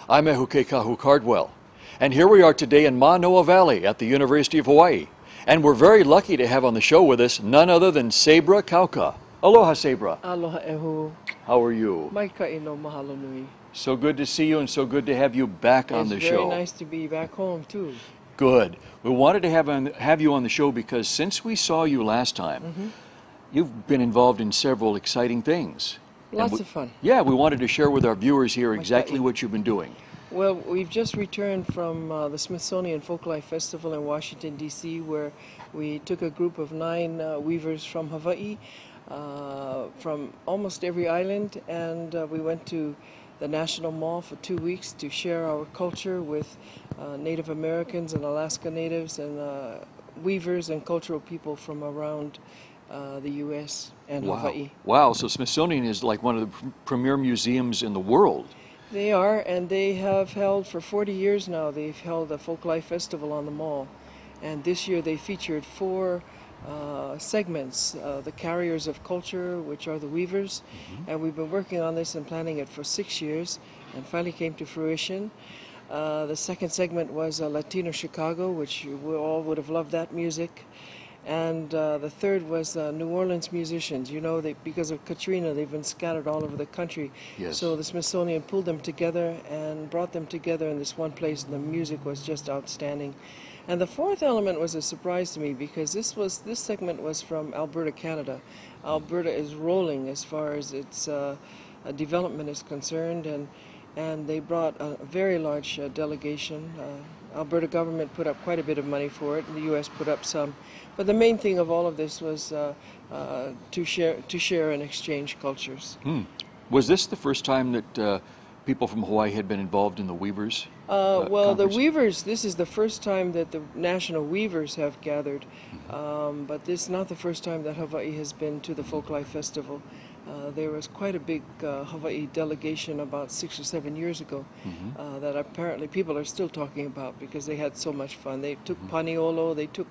I'm Ehukekahu Cardwell, and here we are today in Manoa Valley at the University of Hawaii. And we're very lucky to have on the show with us none other than Sabra Kauka. Aloha, Sabra. Aloha, Ehu. How are you? Maika'i no mahalo nui. So good to see you and so good to have you back on the show. It's very nice to be back home, too. Good. We wanted to have you on the show because since we saw you last time, you've been involved in several exciting things. Lots of fun. Yeah, we wanted to share with our viewers here exactly what you've been doing. Well, we've just returned from the Smithsonian Folklife Festival in Washington, D.C., where we took a group of 9 weavers from Hawaii, from almost every island, and we went to the National Mall for 2 weeks to share our culture with Native Americans and Alaska Natives and weavers and cultural people from around the U.S. and Hawaii. Wow, so Smithsonian is like one of the premier museums in the world. They are, and they have held for 40 years now. They've held a Folklife Festival on the mall, and this year they featured 4 segments, the carriers of culture, which are the weavers, and we've been working on this and planning it for 6 years, and finally came to fruition. The second segment was Latino Chicago, which we all would have loved that music. And the third was New Orleans musicians. You know, because of Katrina, they've been scattered all over the country. Yes. So the Smithsonian pulled them together and brought them together in this one place, and the music was just outstanding. And the fourth element was a surprise to me because this segment was from Alberta, Canada. Alberta is rolling as far as its development is concerned, and they brought a very large delegation. Alberta government put up quite a bit of money for it, and the U.S. put up some. But the main thing of all of this was to share and exchange cultures. Was this the first time that people from Hawaii had been involved in the Weavers? Well, the Weavers, this is the first time that the National Weavers have gathered, but this is not the first time that Hawaii has been to the Folklife Festival. There was quite a big Hawaii delegation about 6 or 7 years ago that apparently people are still talking about because they had so much fun. They took paniolo, they took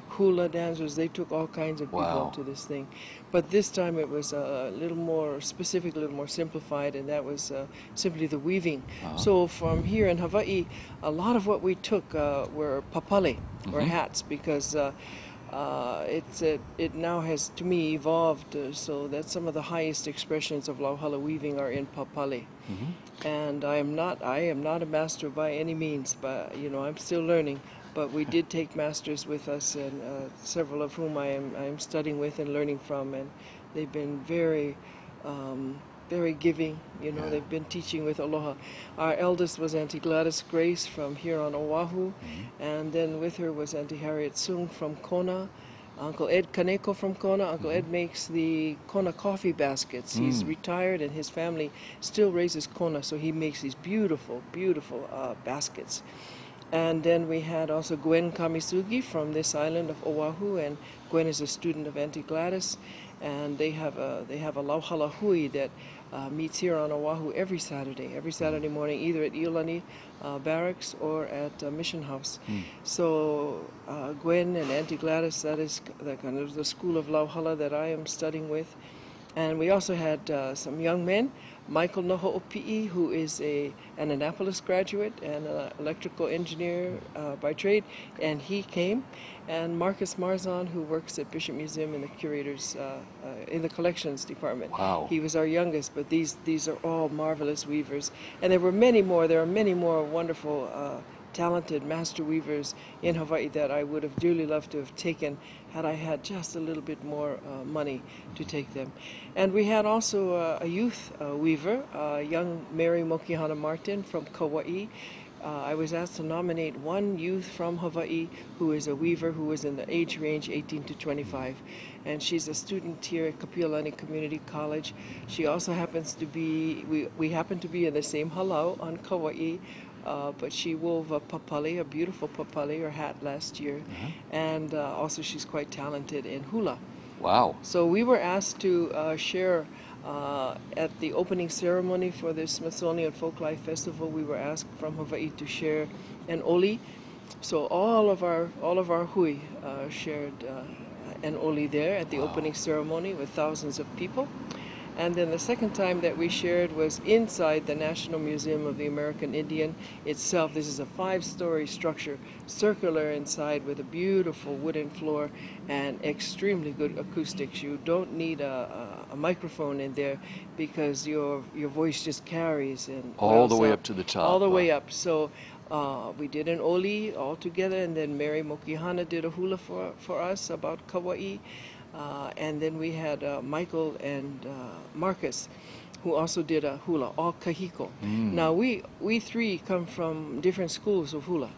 hula dancers, they took all kinds of people to this thing. But this time it was a little more specific, a little more simplified, and that was simply the weaving. So from here in Hawaii, a lot of what we took were papale, or hats, because it now has, to me, evolved so that some of the highest expressions of lauhala weaving are in papale. And I am not a master by any means, but you know, I'm still learning. But we did take masters with us, and several of whom I am studying with and learning from, and they've been very very giving. You know, they've been teaching with Aloha. Our eldest was Auntie Gladys Grace from here on Oahu, and then with her was Auntie Harriet Sung from Kona, Uncle Ed Kaneko from Kona. Uncle Ed makes the Kona coffee baskets. He's retired, and his family still raises Kona, so he makes these beautiful, beautiful baskets. And then we had also Gwen Kamisugi from this island of Oahu, and Gwen is a student of Auntie Gladys, and they have a lauhala hui that meets here on Oahu every Saturday morning, either at Iolani Barracks or at Mission House. So Gwen and Auntie Gladys, that is the kind of the school of lauhala that I am studying with. And we also had some young men. Michael Noho'opi'i, who is an Annapolis graduate and an electrical engineer by trade, and he came. And Marcus Marzon, who works at Bishop Museum in the curators, in the collections department. Wow. He was our youngest, but these are all marvelous weavers. And there were many more. There are many more wonderful talented master weavers in Hawaii that I would have dearly loved to have taken had I had just a little bit more money to take them. And we had also a youth weaver, young Mary Mokihana Martin from Kauai. I was asked to nominate one youth from Hawaii who is a weaver who is in the age range 18 to 25. And she's a student here at Kapiolani Community College. She also happens to be, we happen to be in the same halau on Kauai. But she wove a papale, a beautiful papale or hat last year, and also she's quite talented in hula. Wow. So we were asked to share at the opening ceremony for the Smithsonian Folklife Festival. We were asked from Hawaii to share an oli. So all of our hui shared an oli there at the opening ceremony with thousands of people. And then the second time that we shared was inside the National Museum of the American Indian itself. This is a 5-story structure, circular inside with a beautiful wooden floor and extremely good acoustics. You don't need a microphone in there because your voice just carries and all the way up to the top. All the way up. So we did an oli all together, and then Mary Mokihana did a hula for us about Kauai. And then we had Michael and Marcus, who also did a hula, all kahiko. Now we three come from different schools of hula,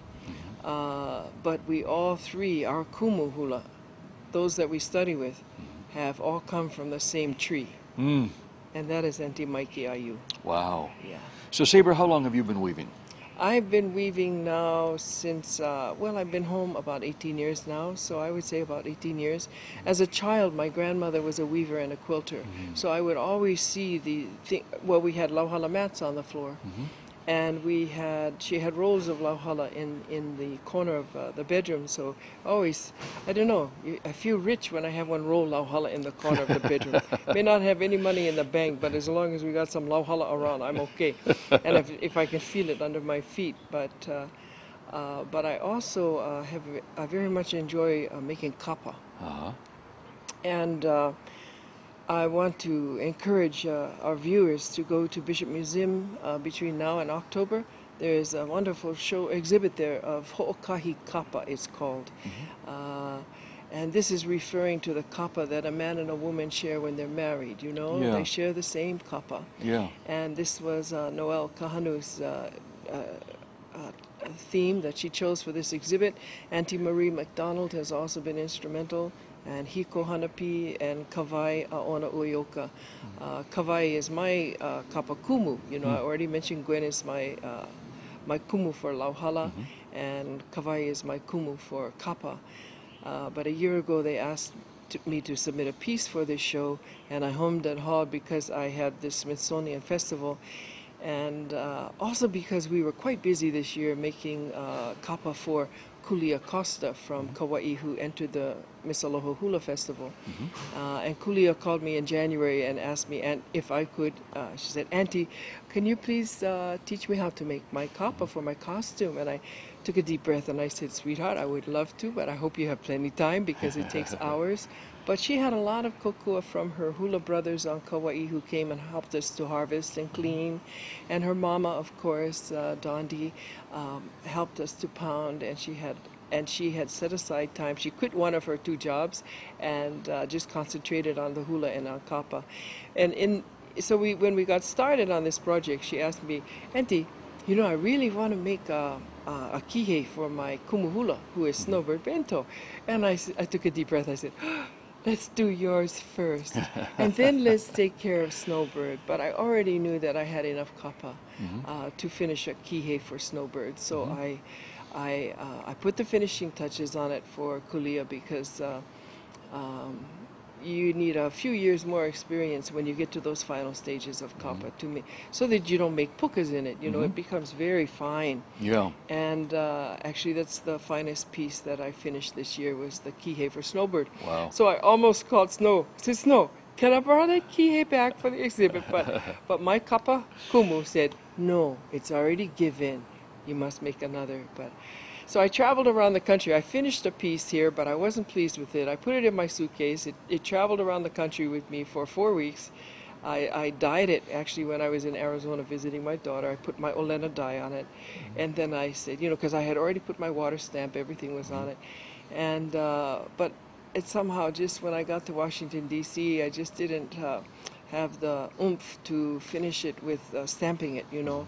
but we all three, our kumu hula, those that we study with, have all come from the same tree. And that is Auntie Maiki Ayu. Wow. Yeah. So Sabra, how long have you been weaving? I've been weaving now since, well, I've been home about 18 years now, so I would say about 18 years. As a child, my grandmother was a weaver and a quilter, so I would always see well, we had lauhala mats on the floor, and she had rolls of lauhala in the corner of the bedroom, so always, I don't know, I feel rich when I have one roll lauhala in the corner of the bedroom. May not have any money in the bank, but as long as we got some lauhala around, I'm okay. And if I can feel it under my feet. But I also I very much enjoy making kapa. And I want to encourage our viewers to go to Bishop Museum between now and October. There is a wonderful exhibit there of Ho'okahi Kapa, it's called. And this is referring to the kapa that a man and a woman share when they're married, you know? Yeah. They share the same kapa. Yeah. And this was Noel Kahanu's theme that she chose for this exhibit. Auntie Marie McDonald has also been instrumental, and Hiko Hanapi and Kawai Aona Uyoka. Kawai is my kapa kumu. You know, I already mentioned Gwen is my kumu for lauhala, and Kawai is my kumu for kapa. But a year ago they asked me to submit a piece for this show, and I hummed and hawed because I had the Smithsonian Festival, and also because we were quite busy this year making kapa for Kulia Costa from Kauai, who entered the Miss Aloha Hula Festival. And Kulia called me in January and asked me if I could, she said, Auntie, can you please teach me how to make my kapa for my costume? And I took a deep breath and I said, sweetheart, I would love to, but I hope you have plenty of time because it takes hours. But she had a lot of kokua from her hula brothers on Kauai who came and helped us to harvest and clean. And her mama, of course, Dondi, helped us to pound, and she had set aside time. She quit one of her 2 jobs and just concentrated on the hula and on kapa. And so when we got started on this project, she asked me, Auntie, you know, I really want to make a kihei for my kumuhula, who is Snowbird Bento. And I took a deep breath. I said, let's do yours first, and then let's take care of Snowbird. But I already knew that I had enough kapa to finish a kihei for Snowbird. So I put the finishing touches on it for Kulia because you need a few years more experience when you get to those final stages of kapa to me, so that you don't make pukas in it. You know, it becomes very fine. Yeah. And actually, that's the finest piece that I finished this year was the kihei for Snowbird. Wow. So I almost called Snow. I said, Snow, can I borrow that kihei back for the exhibit? But my kapa kumu said, no, it's already given. You must make another. So I traveled around the country. I finished a piece here, but I wasn't pleased with it. I put it in my suitcase. It traveled around the country with me for 4 weeks. I dyed it, actually, when I was in Arizona visiting my daughter. I put my Olena dye on it. And then I said, you know, because I had already put my water stamp, everything was on it. And, but it somehow just, when I got to Washington, D.C., I just didn't have the oomph to finish it with stamping it, you know.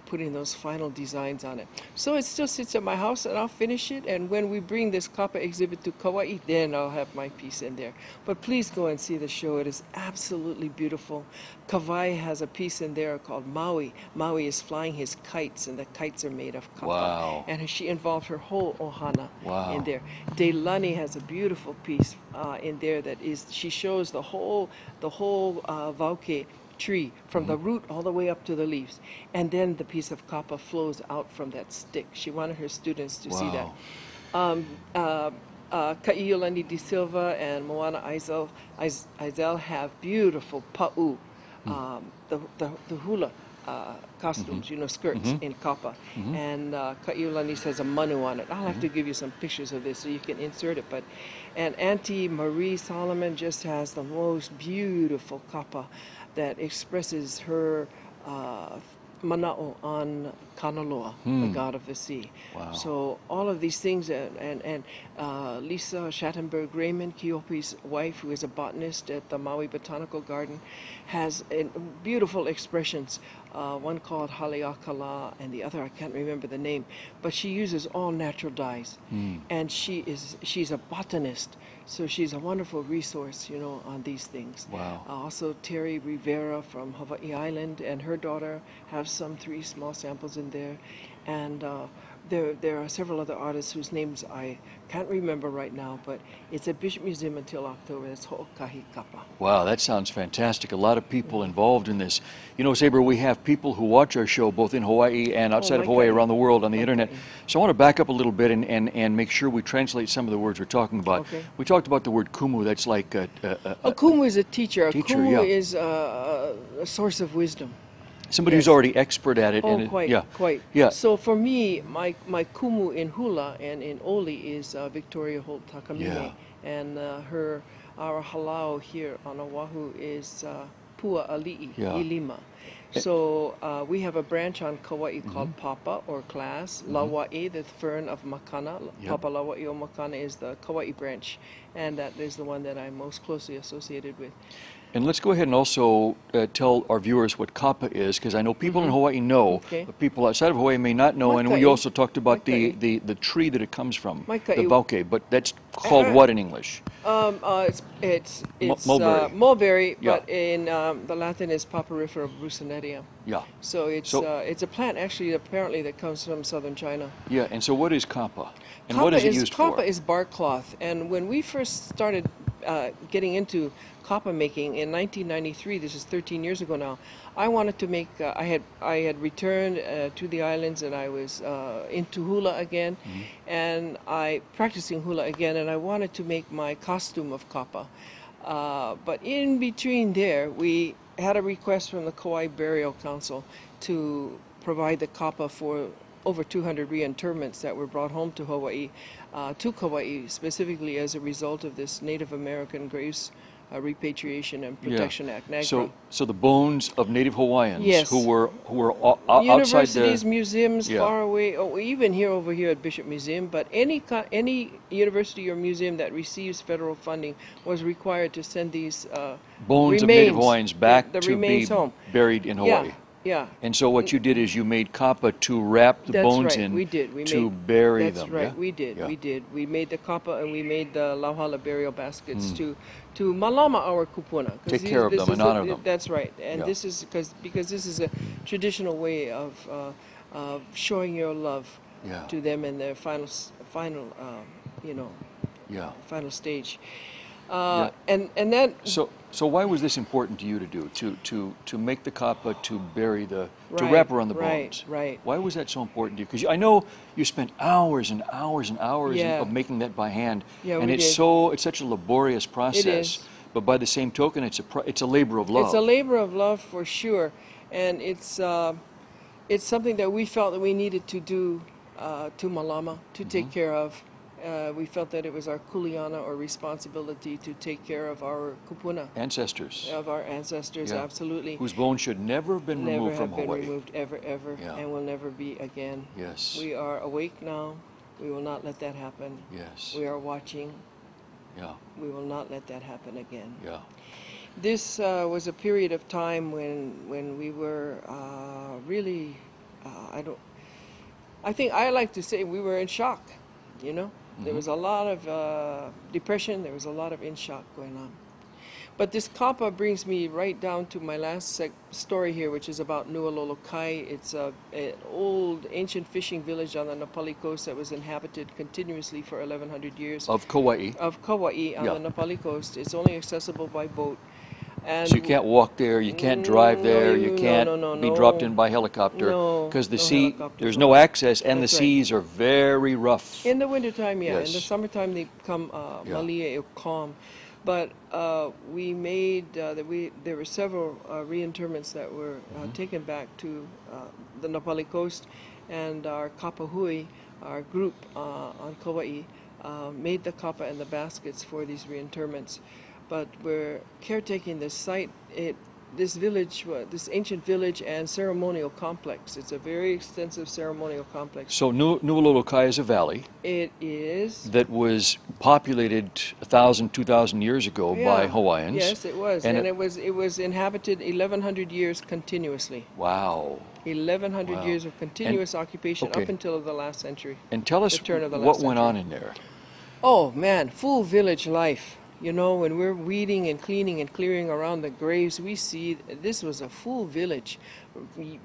Putting those final designs on it. So it still sits at my house, and I'll finish it, and when we bring this kapa exhibit to Kauai, then I'll have my piece in there. But please go and see the show. It is absolutely beautiful. Kauai has a piece in there called Maui. Maui is flying his kites, and the kites are made of kapa. Wow. And she involved her whole ohana in there. Deilani has a beautiful piece in there that is, she shows the whole vauke tree from the root all the way up to the leaves, and then the piece of kapa flows out from that stick. She wanted her students to see that. Ka'iolani de Silva and Moana Eisel have beautiful pa'u, the hula costumes, you know, skirts in kapa. And Ka'iolani has a manu on it. I'll have to give you some pictures of this so you can insert it. And Auntie Marie Solomon just has the most beautiful kapa that expresses her mana'o on Kanaloa, the god of the sea. Wow. So all of these things, and Lisa Schattenberg-Raymond, Keopi's wife, who is a botanist at the Maui Botanical Garden, has beautiful expressions. One called Haleakala, and the other I can't remember the name, but she uses all natural dyes, and she's a botanist, so she's a wonderful resource, you know, on these things. Wow. Also, Terry Rivera from Hawaii Island and her daughter have some 3 small samples in there, and there are several other artists whose names I can't remember right now, but it's at Bishop Museum until October. It's Ho'okahi Kapa. Wow, that sounds fantastic. A lot of people involved in this. You know, Sabra, we have people who watch our show both in Hawaii and outside of Hawaii, around the world on the internet. So I want to back up a little bit and make sure we translate some of the words we're talking about. Okay. We talked about the word kumu. That's like A kumu is a teacher. A kumu yeah. is a source of wisdom. Somebody who's already expert at it. Oh, and quite, yeah. quite. Yeah. So for me, my kumu in hula and in oli is Victoria Holt Takamine. Yeah. And our halau here on Oahu is Pua Ali'i, Ilima. So we have a branch on Kauai called Papa, or class. Laua'i, the fern of Makana. Papa Laua'i o Makana is the Kauai branch, and that is the one that I'm most closely associated with. And let's go ahead and also tell our viewers what kapa is, because I know people in Hawaii know, but people outside of Hawaii may not know. And we also talked about the tree that it comes from, the bauke. But that's called what in English? It's mulberry. Mulberry, but in the Latin is Papyrifera brucinetia. Yeah. So it's a plant actually apparently that comes from southern China. Yeah. And so what is kapa? And what is it used for? Kapa is bark cloth. And when we first started getting into kapa making in 1993, this is 13 years ago now, I wanted to make, I had returned to the islands, and I was into hula again, and practicing hula again, and I wanted to make my costume of kapa. But in between there, we had a request from the Kauai Burial Council to provide the kapa for over 200 reinterments that were brought home to Hawaii, specifically as a result of this Native American Graves Repatriation and Protection Act, NAGPRA. So the bones of Native Hawaiians who were outside universities, museums, far away, even over here at Bishop Museum, but any university or museum that receives federal funding was required to send these bones of Native Hawaiians back to be home. Buried in Hawaii. Yeah. And so what you did is you made kapa to wrap the bones in. We did. To bury them. That's right. We did. We did. We made the kapa and we made the lauhala burial baskets to malama our kupuna. Take care of them and honor them. That's right. And this is because this is a traditional way of showing your love to them in their final stage. And then. So why was this important to you to do? To make the kapa, to bury to wrap around the bones. Right. Why was that so important to you? Because I know you spent hours and hours and hours of making that by hand, and it's such a laborious process. It is. But by the same token, it's a labor of love. It's a labor of love for sure, and it's something that we felt that we needed to do to malama, to take care of. We felt that it was our kuleana, or responsibility, to take care of our kupuna. Ancestors. Of our ancestors, absolutely. Whose bones should never have been removed from Hawaii. Never have been removed, ever, and will never be again. Yes. We are awake now. We will not let that happen. Yes. We are watching. Yeah. We will not let that happen again. Yeah. This was a period of time when we were really, I think I like to say we were in shock, you know. There was a lot of depression, there was a lot of in shock going on. But this kapa brings me right down to my last story here, which is about Nualolokai. It's an old ancient fishing village on the Nepali coast that was inhabited continuously for 1,100 years. Of Kauai. Of Kauai on the Nepali coast. It's only accessible by boat. And so you can't walk there, you can't drive there, you can't be dropped in by helicopter because the sea, there's no access, and the seas are very rough. In the wintertime, yeah. Yes. In the summertime, they become malia, calm. But we made there were several reinterments that were taken back to the Napali coast, and our Kapahui, our group on Kauai, made the kapa and the baskets for these reinterments. But we're caretaking this site. This village, this ancient village and ceremonial complex. It's a very extensive ceremonial complex. So Nuwalolokai is a valley. It is. That was populated 1,000, 2,000 years ago by Hawaiians. Yes, it was. And it was inhabited 1,100 years continuously. Wow. 1,100 years of continuous occupation up until the last century. And tell us what went on in there. Oh, man, full village life. You know, when we're weeding and cleaning and clearing around the graves, we see this was a full village.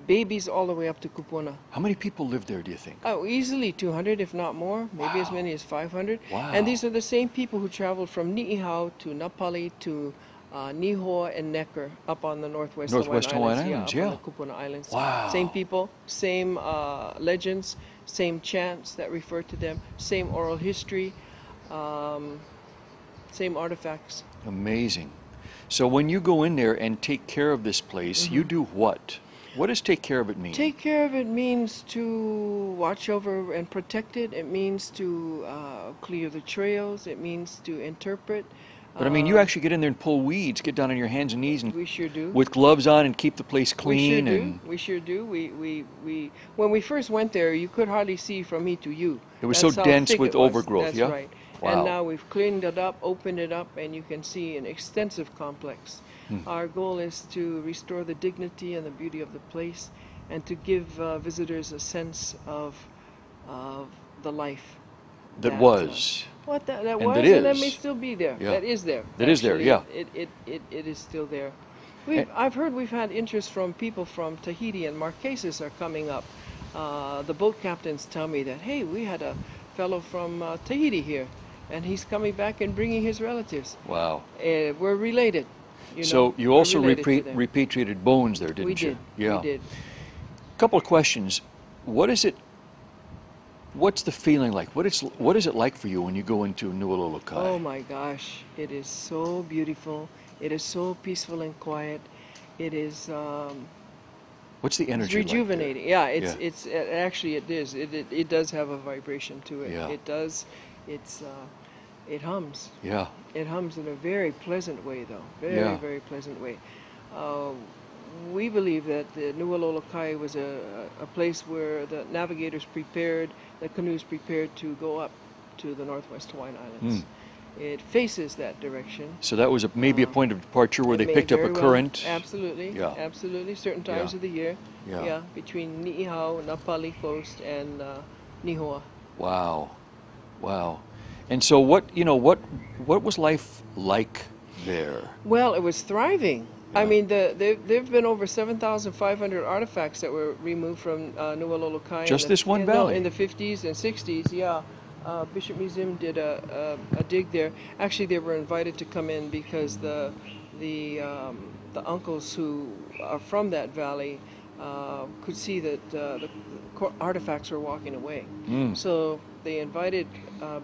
Babies all the way up to Kupuna. How many people lived there, do you think? Oh, easily 200, if not more. Maybe as many as 500. Wow. And these are the same people who traveled from Ni'ihau to Napali to Nihoa and Necker up on the Northwest Hawaiian Islands. Yeah. On the Kupuna Islands. Wow. Same people, same legends, same chants that refer to them, same oral history. Same artifacts. Amazing. So when you go in there and take care of this place, you do what? What does take care of it mean? Take care of it means to watch over and protect it. It means to clear the trails. It means to interpret. But I mean, you actually get in there and pull weeds, get down on your hands and knees, and we sure do. With gloves on and keep the place clean. We sure do. When we first went there, you could hardly see from me to you. It was so dense with overgrowth. That's right. Wow. And now we've cleaned it up, opened it up, and you can see an extensive complex. Our goal is to restore the dignity and the beauty of the place, and to give visitors a sense of the life that was. What that was, that is. And that may still be there. Yeah. That is there. That is there, yeah. It is still there. I've heard we've had interest from people from Tahiti, and Marquesas are coming up. The boat captains tell me that, hey, we had a fellow from Tahiti here, and he's coming back and bringing his relatives. Wow. We're related. So you also repatriated bones there, didn't you? Yeah. We did. A couple of questions. What's the feeling like? What is it like for you when you go into Nuwalolokai? Oh my gosh, it is so beautiful. It is so peaceful and quiet. It is. What's the energy like? It's rejuvenating. It's actually it is. It does have a vibration to it. Yeah. It does. It hums. Yeah. It hums in a very pleasant way, though. Very pleasant way. We believe that the Nuwalolokai was a place where the navigators prepared, the canoes prepared to go up to the Northwest Hawaiian Islands. It faces that direction. So that was maybe a point of departure where they picked up a current. Absolutely. Yeah. Absolutely. Certain times of the year. Yeah. Between Ni'ihau, Napali coast, and Nihoa. Wow. Wow. And so what was life like there? Well, it was thriving. Yeah. I mean, there've been over 7,500 artifacts that were removed from Nuwalolokai. Just this one valley? In the 50s and 60s, yeah. Bishop Museum did a dig there. Actually, they were invited to come in because the uncles who are from that valley could see that the artifacts were walking away. So they invited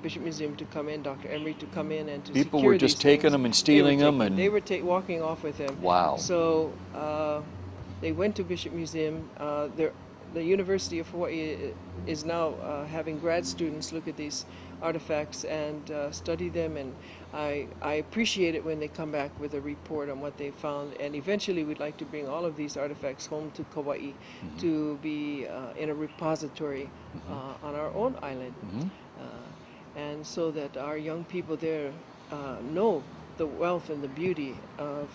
Bishop Museum to come in, Dr. Emery to come in and to People secure were just these taking things. them and stealing them, and they were walking off with them. Wow. So they went to Bishop Museum. The University of Hawaii is now having grad students look at these artifacts and study them, and I appreciate it when they come back with a report on what they found, and eventually we'd like to bring all of these artifacts home to Kauai to be in a repository on our own island, and so that our young people there know the wealth and the beauty of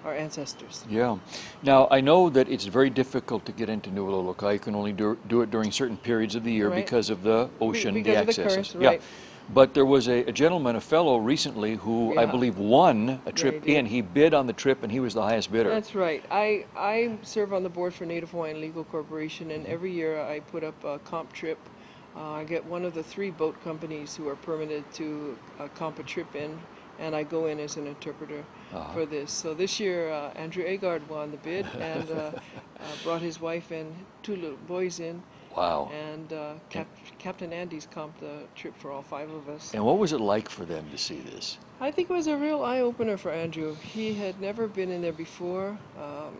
our ancestors. Yeah. Now, I know that it's very difficult to get into Nuwalolokai. You can only do it during certain periods of the year because of the ocean, the access. Of the currents, right. But there was a gentleman, a fellow recently, who I believe won a trip in. He bid on the trip, and he was the highest bidder. That's right. I serve on the board for Native Hawaiian Legal Corporation, and every year I put up a comp trip. I get one of the 3 boat companies who are permitted to comp a trip in, and I go in as an interpreter for this. So this year, Andrew Agard won the bid and brought his wife and 2 little boys in. Wow. And Captain Andy's comped the trip for all 5 of us. And what was it like for them to see this? I think it was a real eye-opener for Andrew. He had never been in there before.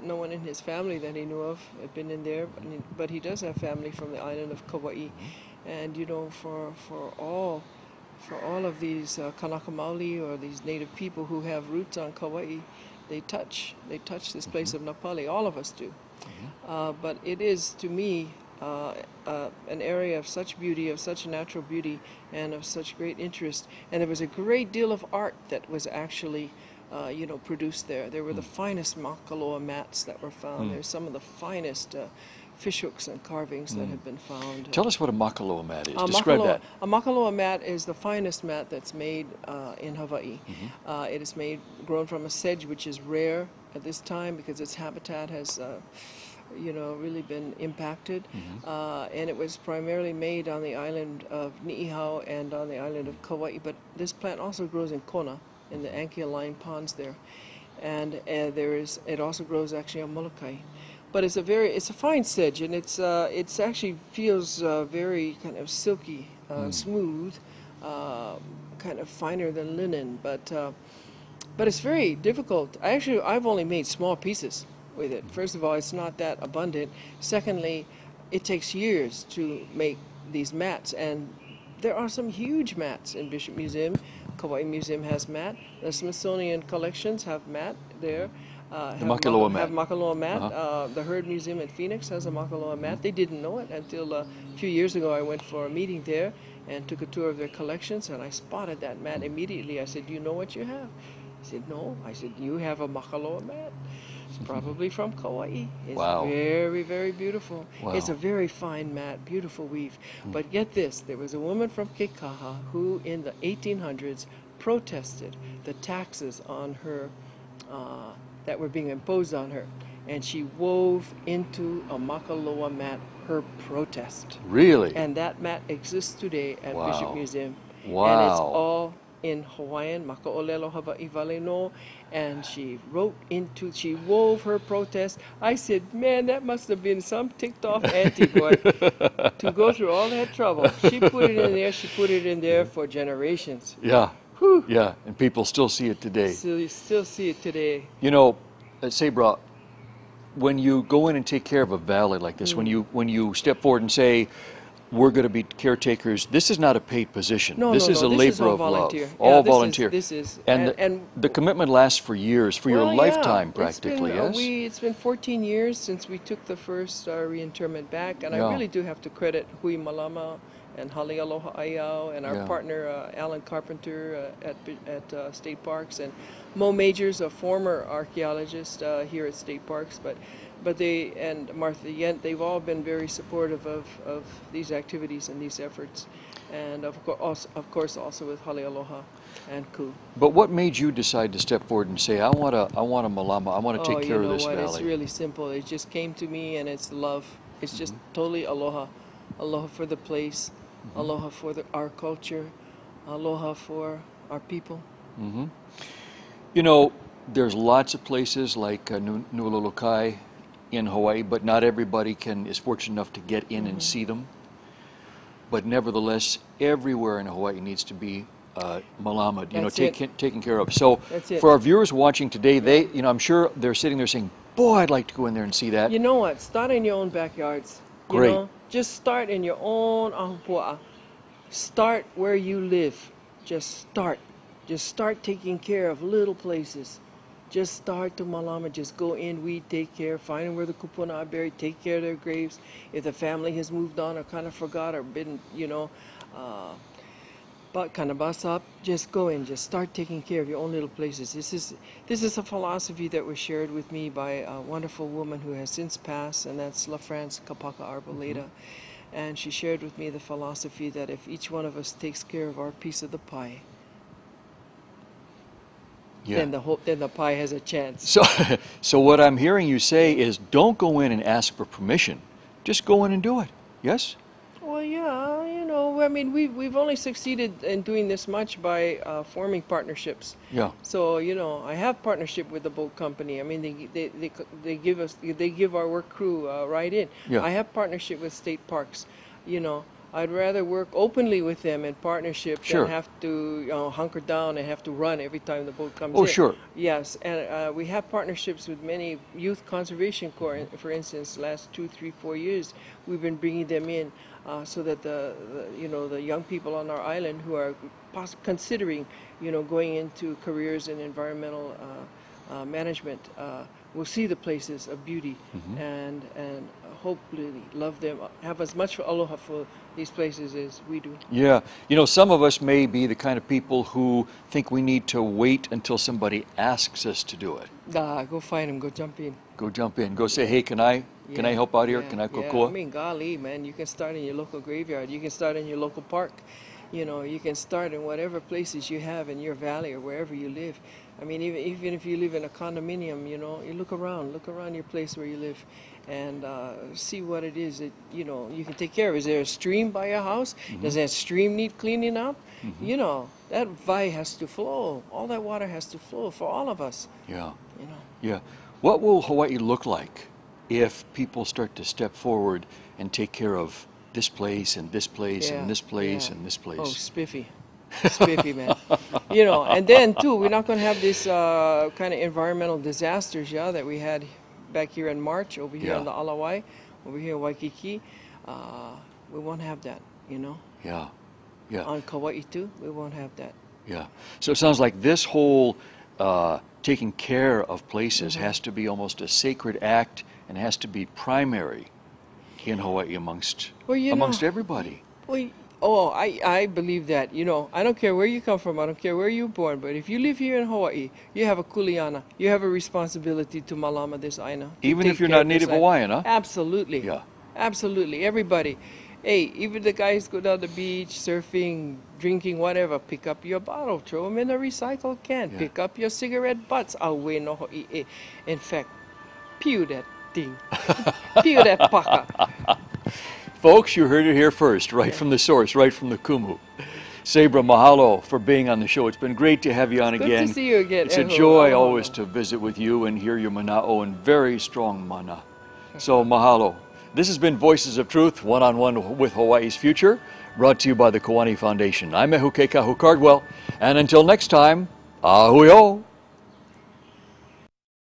No one in his family that he knew of had been in there, but he does have family from the island of Kauai. And you know, for all of these Kanaka Maoli or these native people who have roots on Kauai, they touch this place of Napali. All of us do. But it is, to me, an area of such beauty, of such natural beauty, and of such great interest. And there was a great deal of art that was actually, produced there. There were the finest makaloa mats that were found. There's some of the finest fishhooks and carvings that have been found. Tell us what a makaloa mat is. Describe that. A makaloa mat is the finest mat that's made in Hawaii. It is grown from a sedge, which is rare at this time because its habitat has really been impacted. And it was primarily made on the island of Ni'ihau and on the island of Kauai. But this plant also grows in Kona, in the Ankia line ponds there. And it also grows actually on Molokai. But it's a fine sedge, and it's actually feels very kind of silky, smooth, kind of finer than linen. But it's very difficult. I've only made small pieces with it. First of all, it's not that abundant. Secondly, it takes years to make these mats, and there are some huge mats in Bishop Museum. Kauai Museum has mat. The Smithsonian collections have mat there. The makaloa mat. Have makaloa mat. The Heard Museum in Phoenix has a makaloa mat. They didn't know it until a few years ago. I went for a meeting there and took a tour of their collections, and I spotted that mat immediately. I said, "Do you know what you have?" He said, "No." I said, "You have a makaloa mat. It's probably from Kauai." It's very, very beautiful. Wow. It's a very fine mat, beautiful weave. But get this, there was a woman from Kekaha who in the 1800s protested the taxes on her that were being imposed on her. And she wove into a makaloa mat her protest. Really? And that mat exists today at Bishop Museum. Wow. And it's all in Hawaiian, Maka'olelo Hawaii Vale no, and she wove her protest. I said, man, that must have been some ticked off auntie boy to go through all that trouble. She put it in there for generations. Yeah. Whew. Yeah, and people still see it today. You still see it today. You know, Sabra, when you go in and take care of a valley like this, when you step forward and say, we're going to be caretakers, this is not a paid position. This is a labor of love. All volunteer. And the commitment lasts for years, for your lifetime practically, yes? It's been 14 years since we took the first reinterment back, and I really do have to credit Hui Malama and Hale Aloha Ayau and our partner Alan Carpenter at State Parks, and Mo Majors, a former archaeologist here at State Parks, but they and Martha Yent, they've all been very supportive of these activities and these efforts, and of course also with Hale Aloha and Ku. But what made you decide to step forward and say, I want a malama, I want to take care of this valley? It's really simple. It just came to me, and it's love. It's just totally aloha. Aloha for the place, aloha for our culture, aloha for our people. You know, there's lots of places like Nu'ulokai in Hawaii, but not everybody is fortunate enough to get in and see them. But nevertheless, everywhere in Hawaii needs to be malama, taken care of. So for our viewers watching today, I'm sure they're sitting there saying, boy, I'd like to go in there and see that. You know what? Start in your own backyards. Great. You know? Just start in your own ahupua'a. Start where you live. Just start. Just start taking care of little places. Just start to malama. Just go in, weed, take care, find where the kupuna are buried, take care of their graves. If the family has moved on or kind of forgot or been, but kind of bust up, just go in. Just start taking care of your own little places. This is a philosophy that was shared with me by a wonderful woman who has since passed, and that's La France Kapaka Arboleda. And she shared with me the philosophy that if each one of us takes care of our piece of the pie, then the pie has a chance. So what I'm hearing you say is, don't go in and ask for permission. Just go in and do it. Yes? Well, yeah, I mean, we've only succeeded in doing this much by forming partnerships. Yeah. So, you know, I have partnership with the boat company. I mean, they give our work crew right in. Yeah. I have partnership with state parks. You know, I'd rather work openly with them in partnership than have to, you know, hunker down and have to run every time the boat comes in. Oh, sure. Yes, and we have partnerships with many youth conservation corps. For instance, last 2, 3, 4 years, we've been bringing them in so that the young people on our island who are considering, you know, going into careers in environmental management will see the places of beauty and hopefully love them, have as much aloha for these places as we do. Yeah, you know, some of us may be the kind of people who think we need to wait until somebody asks us to do it. Go find them, go jump in. Go jump in, go say, hey, can I help out here? Can I kokoa? I mean, golly, man, you can start in your local graveyard, you can start in your local park. You know, you can start in whatever places you have in your valley or wherever you live. I mean, even if you live in a condominium, you know, you look around your place where you live and see what it is that, you know, you can take care of. Is there a stream by your house? Does that stream need cleaning up? You know, that vai has to flow. All that water has to flow for all of us. Yeah. You know. Yeah. What will Hawaii look like if people start to step forward and take care of this place and this place and this place and this place? Oh, spiffy. Spiffy, man. You know, and then too, we're not going to have this kind of environmental disasters, that we had back here in March over here on the Alawai, over here in Waikiki. We won't have that, you know. Yeah, yeah. On Kauai too, we won't have that. Yeah. So it sounds like this whole taking care of places has to be almost a sacred act and has to be primary in Hawaii amongst everybody. Well, I believe that. You know, I don't care where you come from, I don't care where you're born, but if you live here in Hawaii, you have a kuleana. You have a responsibility to malama this aina. Even if you're not Native Hawaiian, huh? Absolutely. Yeah. Absolutely. Everybody. Hey, even the guys go down the beach, surfing, drinking, whatever, pick up your bottle, throw them in a recycled can, pick up your cigarette butts. Awe no ho'i'e. In fact, pew that thing. Pew that paka. Folks, you heard it here first, right from the source, right from the kumu. Sabra, mahalo for being on the show. It's been great to have you on again. Good to see you again. It's a joy always to visit with you and hear your mana'o and very strong mana. So mahalo. This has been Voices of Truth, one-on-one with Hawaii's Future, brought to you by the Kiwani Foundation. I'm Ehu Keikahu Cardwell, and until next time, ahui o.